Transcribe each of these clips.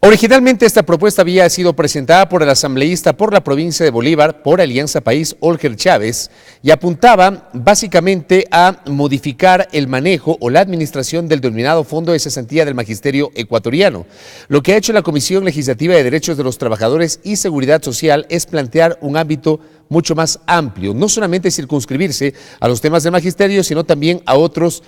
Originalmente esta propuesta había sido presentada por el asambleísta por la provincia de Bolívar, por Alianza País, Olger Chávez, y apuntaba básicamente a modificar el manejo o la administración del denominado Fondo de Cesantía del Magisterio Ecuatoriano. Lo que ha hecho la Comisión Legislativa de Derechos de los Trabajadores y Seguridad Social es plantear un ámbito mucho más amplio, no solamente circunscribirse a los temas del magisterio, sino también a otros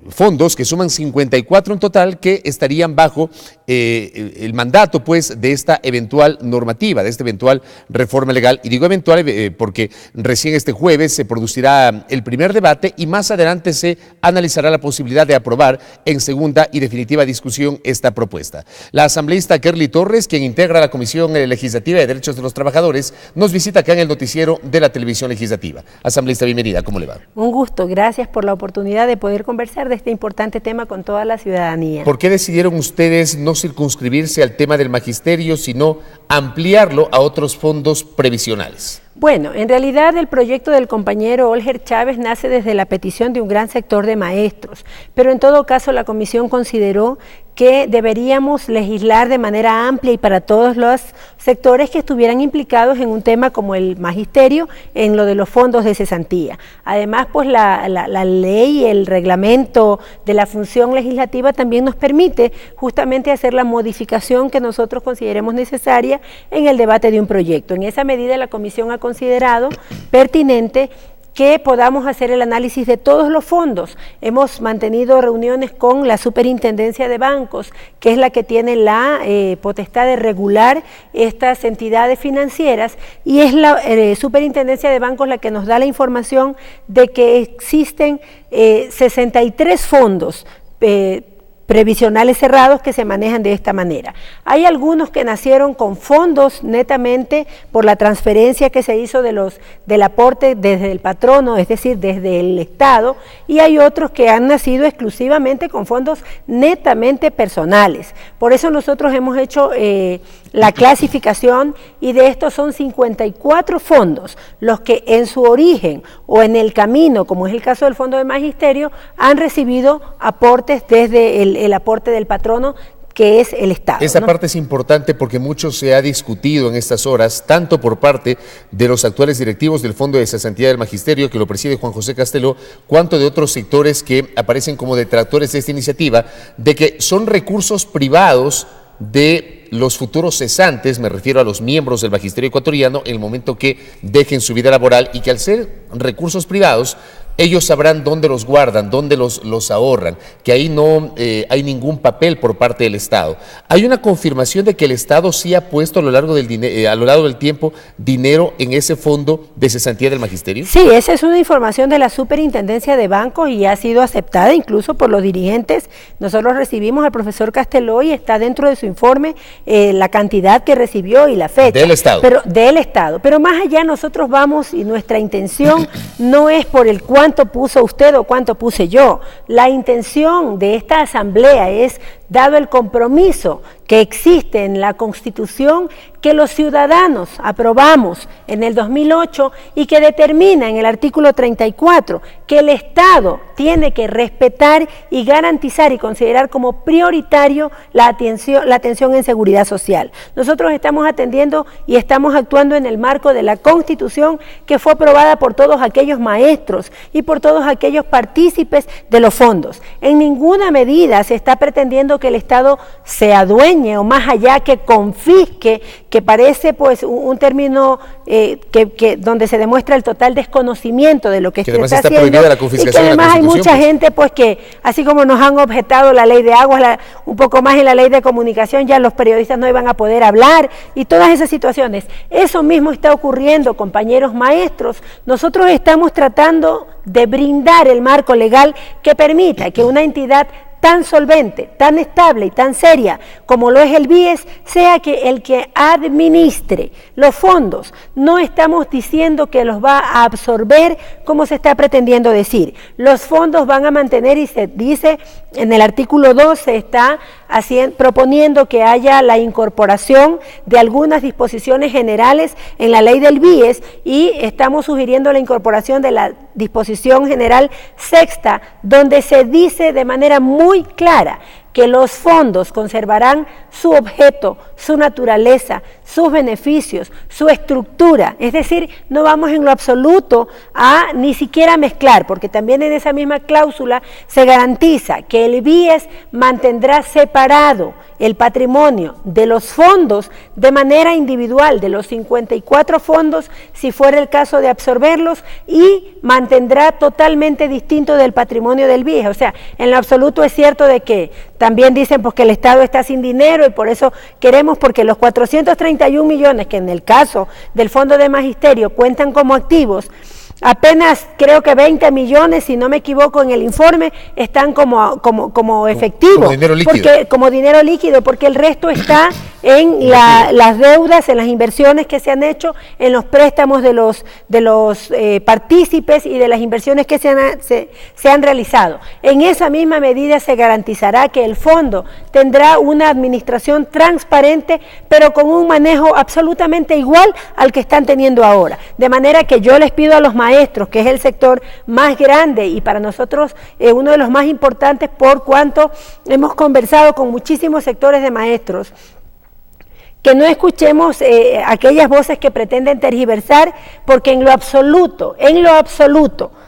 fondos que suman 54 en total que estarían bajo el mandato pues de esta eventual normativa, de esta eventual reforma legal. Y digo eventual porque recién este jueves se producirá el primer debate y más adelante se analizará la posibilidad de aprobar en segunda y definitiva discusión esta propuesta. La asambleísta Kerly Torres, quien integra la Comisión Legislativa de Derechos de los Trabajadores, nos visita acá en el noticiero de la Televisión Legislativa. Asambleísta, bienvenida, ¿cómo le va? Un gusto, gracias por la oportunidad de poder conversar de este importante tema con toda la ciudadanía. ¿Por qué decidieron ustedes no circunscribirse al tema del magisterio, sino ampliarlo a otros fondos previsionales? Bueno, en realidad el proyecto del compañero Olger Chávez nace desde la petición de un gran sector de maestros, pero en todo caso la comisión consideró que deberíamos legislar de manera amplia y para todos los sectores que estuvieran implicados en un tema como el magisterio, en lo de los fondos de cesantía. Además, pues la ley, el reglamento de la función legislativa también nos permite justamente hacer la modificación que nosotros consideremos necesaria en el debate de un proyecto. En esa medida la comisión ha considerado pertinente que podamos hacer el análisis de todos los fondos. Hemos mantenido reuniones con la Superintendencia de Bancos, que es la que tiene la potestad de regular estas entidades financieras, y es la Superintendencia de Bancos la que nos da la información de que existen 63 fondos previsionales cerrados que se manejan de esta manera. Hay algunos que nacieron con fondos netamente por la transferencia que se hizo del aporte desde el patrono, es decir, desde el Estado, y hay otros que han nacido exclusivamente con fondos netamente personales. Por eso nosotros hemos hecho la clasificación, y de estos son 54 fondos los que en su origen o en el camino, como es el caso del Fondo de Magisterio, han recibido aportes desde el aporte del patrono, que es el Estado. Esa parte es importante porque mucho se ha discutido en estas horas, tanto por parte de los actuales directivos del Fondo de Cesantía del Magisterio, que lo preside Juan José Casteló, cuanto de otros sectores que aparecen como detractores de esta iniciativa, de que son recursos privados de los futuros cesantes, me refiero a los miembros del magisterio ecuatoriano, en el momento que dejen su vida laboral, y que al ser recursos privados, ellos sabrán dónde los guardan, dónde los ahorran, que ahí no hay ningún papel por parte del Estado. ¿Hay una confirmación de que el Estado sí ha puesto a lo largo del tiempo dinero en ese fondo de cesantía del magisterio? Sí, esa es una información de la Superintendencia de Bancos y ha sido aceptada incluso por los dirigentes. Nosotros recibimos al profesor Casteló y está dentro de su informe la cantidad que recibió y la fecha. Del Estado. Del Estado. Pero más allá nosotros vamos, y nuestra intención no es por el cuánto puso usted o cuánto puse yo. La intención de esta asamblea es, dado el compromiso que existe en la Constitución, que los ciudadanos aprobamos en el 2008 y que determina en el artículo 34 que el Estado tiene que respetar y garantizar y considerar como prioritario la atención en seguridad social. Nosotros estamos atendiendo y estamos actuando en el marco de la Constitución, que fue aprobada por todos aquellos maestros y por todos aquellos partícipes de los fondos. En ninguna medida se está pretendiendo que el Estado se adueñe, o más allá que confisque, que parece pues un término donde se demuestra el total desconocimiento de lo que se está haciendo, la confiscación, y que además hay mucha gente pues que, así como nos han objetado la ley de aguas, un poco más en la ley de comunicación, ya los periodistas no iban a poder hablar, y todas esas situaciones. Eso mismo está ocurriendo, compañeros maestros. Nosotros estamos tratando de brindar el marco legal que permita que una entidad tan solvente, tan estable y tan seria como lo es el BIES, sea que el que administre los fondos. No estamos diciendo que los va a absorber como se está pretendiendo decir. Los fondos van a mantener, y se dice en el artículo 2, se está proponiendo que haya la incorporación de algunas disposiciones generales en la ley del BIES, y estamos sugiriendo la incorporación de la disposición general sexta, donde se dice de manera muy clara que los fondos conservarán su objeto, su naturaleza, sus beneficios, su estructura. Es decir, no vamos en lo absoluto a ni siquiera mezclar, porque también en esa misma cláusula se garantiza que el BIES mantendrá separado el patrimonio de los fondos de manera individual, de los 54 fondos, si fuera el caso de absorberlos, y mantendrá totalmente distinto del patrimonio del BIES. O sea, en lo absoluto es cierto de que también dicen pues que el Estado está sin dinero y por eso queremos, porque los 431 millones que en el caso del Fondo de Magisterio cuentan como activos, apenas creo que 20 millones, si no me equivoco en el informe, están como efectivo. Como dinero líquido. Como dinero líquido, porque el resto está en las deudas, en las inversiones que se han hecho, en los préstamos de los partícipes y de las inversiones que se han realizado. En esa misma medida se garantizará que el fondo tendrá una administración transparente, pero con un manejo absolutamente igual al que están teniendo ahora. De manera que yo les pido a los maestros, que es el sector más grande y para nosotros uno de los más importantes, por cuanto hemos conversado con muchísimos sectores de maestros, que no escuchemos aquellas voces que pretenden tergiversar, porque en lo absoluto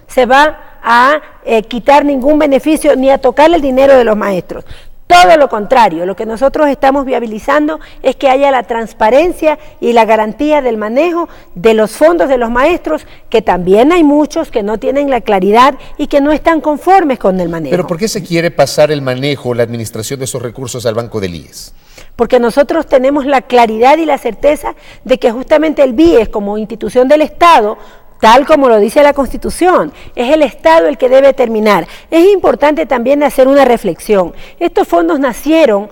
se va a quitar ningún beneficio ni a tocar el dinero de los maestros. Todo lo contrario, lo que nosotros estamos viabilizando es que haya la transparencia y la garantía del manejo de los fondos de los maestros, que también hay muchos que no tienen la claridad y que no están conformes con el manejo. ¿Pero por qué se quiere pasar el manejo, la administración de esos recursos al Banco del IES? Porque nosotros tenemos la claridad y la certeza de que justamente el BIES, como institución del Estado, tal como lo dice la Constitución, es el Estado el que debe determinar. Es importante también hacer una reflexión. Estos fondos nacieron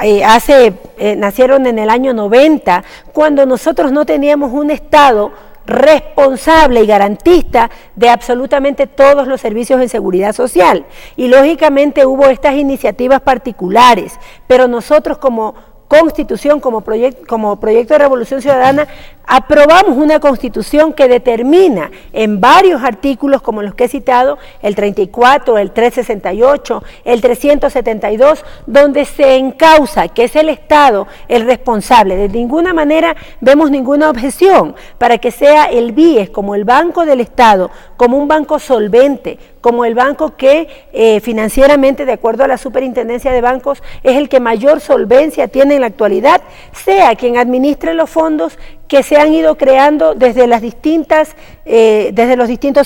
en el año 90, cuando nosotros no teníamos un Estado responsable y garantista de absolutamente todos los servicios de seguridad social. Y lógicamente hubo estas iniciativas particulares, pero nosotros como Constitución, como proyecto de Revolución Ciudadana, aprobamos una Constitución que determina en varios artículos, como los que he citado, el 34, el 368, el 372, donde se encausa que es el Estado el responsable. De ninguna manera vemos ninguna objeción para que sea el BIES como el Banco del Estado, como un banco solvente, como el banco que financieramente, de acuerdo a la Superintendencia de Bancos, es el que mayor solvencia tiene en la actualidad, sea quien administre los fondos que se han ido creando desde los distintos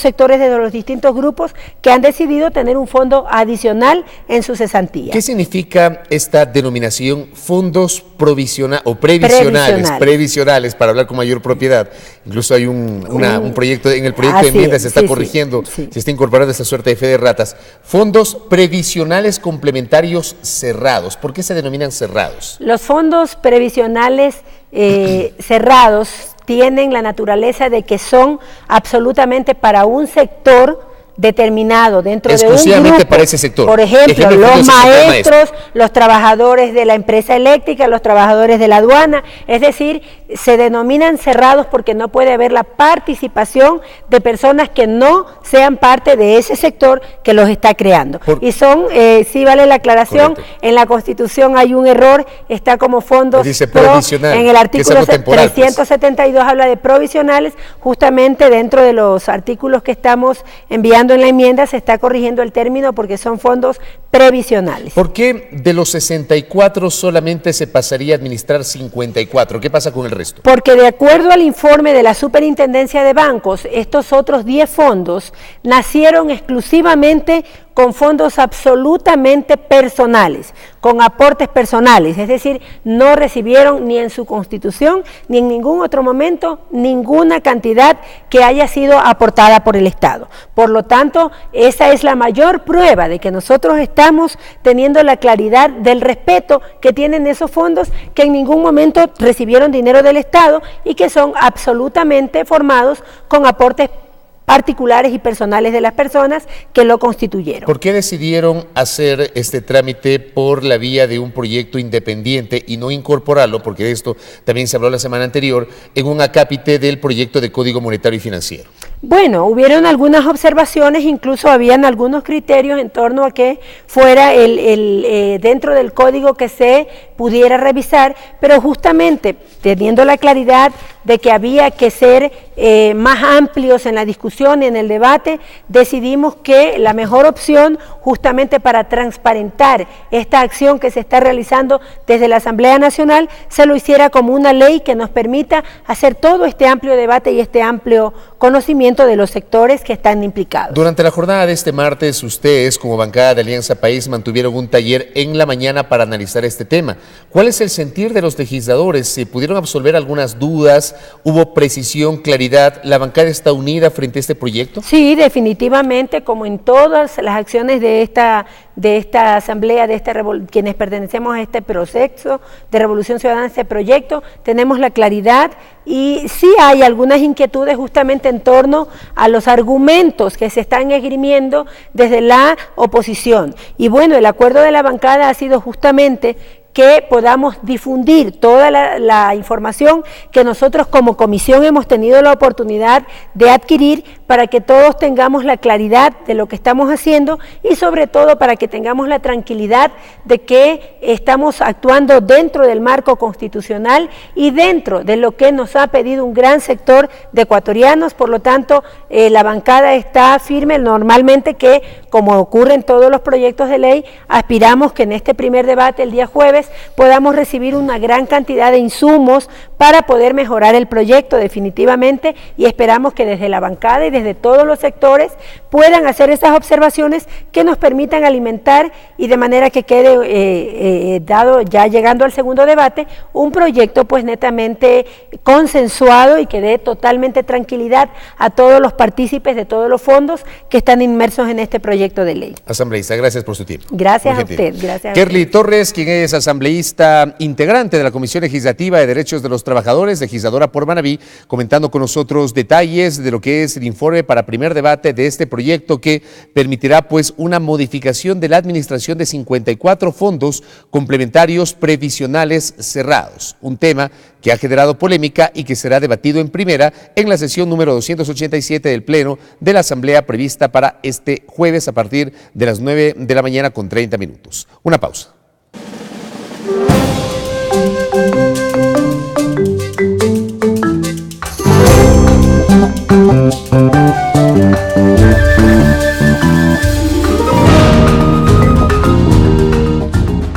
sectores, desde los distintos grupos que han decidido tener un fondo adicional en su cesantía. ¿Qué significa esta denominación fondos previsionales, para hablar con mayor propiedad? Incluso hay un proyecto, en el proyecto de enmienda se está corrigiendo, se está incorporando esta suerte de fe de ratas. Fondos previsionales complementarios cerrados. ¿Por qué se denominan cerrados? Los fondos previsionales cerrados tienen la naturaleza de que son absolutamente para un sector determinado dentro de un grupo, para ese sector. Por ejemplo, los maestros, los trabajadores de la empresa eléctrica, los trabajadores de la aduana, es decir, se denominan cerrados porque no puede haber la participación de personas que no sean parte de ese sector que los está creando. Y son, sí vale la aclaración, correcto. En la Constitución hay un error, está como fondos en el artículo 372 habla de provisionales, justamente dentro de los artículos que estamos enviando en la enmienda se está corrigiendo el término porque son fondos previsionales. ¿Por qué de los 64 solamente se pasaría a administrar 54? ¿Qué pasa con el resto? Porque de acuerdo al informe de la Superintendencia de Bancos, estos otros 10 fondos nacieron exclusivamente con fondos absolutamente personales, con aportes personales, es decir, no recibieron ni en su constitución ni en ningún otro momento ninguna cantidad que haya sido aportada por el Estado. Por lo tanto, esa es la mayor prueba de que nosotros estamos teniendo la claridad del respeto que tienen esos fondos que en ningún momento recibieron dinero del Estado y que son absolutamente formados con aportes particulares y personales de las personas que lo constituyeron. ¿Por qué decidieron hacer este trámite por la vía de un proyecto independiente y no incorporarlo, porque de esto también se habló la semana anterior, en un acápite del proyecto de Código Monetario y Financiero? Bueno, hubieron algunas observaciones, incluso habían algunos criterios en torno a que fuera dentro del código que se pudiera revisar, pero justamente teniendo la claridad de que había que ser más amplios en la discusión y en el debate, decidimos que la mejor opción justamente para transparentar esta acción que se está realizando desde la Asamblea Nacional, se lo hiciera como una ley que nos permita hacer todo este amplio debate y este amplio conocimiento de los sectores que están implicados. Durante la jornada de este martes, ustedes como bancada de Alianza País mantuvieron un taller en la mañana para analizar este tema. ¿Cuál es el sentir de los legisladores? ¿Se pudieron absolver algunas dudas? ¿Hubo precisión, claridad? ¿La bancada está unida frente a este proyecto? Sí, definitivamente, como en todas las acciones de esta asamblea, quienes pertenecemos a este proceso de Revolución Ciudadana, este proyecto, tenemos la claridad y sí hay algunas inquietudes justamente en torno a los argumentos que se están esgrimiendo desde la oposición. Y bueno, el acuerdo de la bancada ha sido justamente que podamos difundir toda la información que nosotros como comisión hemos tenido la oportunidad de adquirir para que todos tengamos la claridad de lo que estamos haciendo y sobre todo para que tengamos la tranquilidad de que estamos actuando dentro del marco constitucional y dentro de lo que nos ha pedido un gran sector de ecuatorianos. Por lo tanto, la bancada está firme. Normalmente, que como ocurre en todos los proyectos de ley, aspiramos que en este primer debate el día jueves podamos recibir una gran cantidad de insumos para poder mejorar el proyecto definitivamente, y esperamos que desde la bancada y desde todos los sectores puedan hacer esas observaciones que nos permitan alimentar y de manera que quede dado, ya llegando al segundo debate, un proyecto pues netamente consensuado y que dé totalmente tranquilidad a todos los partícipes de todos los fondos que están inmersos en este proyecto de ley. Asambleísta, gracias por su tiempo. Gracias a usted. Gracias. Kerly Torres, quien es asambleísta integrante de la Comisión Legislativa de Derechos de los Trabajadores, legisladora por Manabí, comentando con nosotros detalles de lo que es el informe para primer debate de este proyecto que permitirá pues una modificación de la administración de 54 fondos complementarios previsionales cerrados, un tema que ha generado polémica y que será debatido en primera en la sesión número 287 del Pleno de la Asamblea prevista para este jueves a partir de las 9 de la mañana con 30 minutos. Una pausa.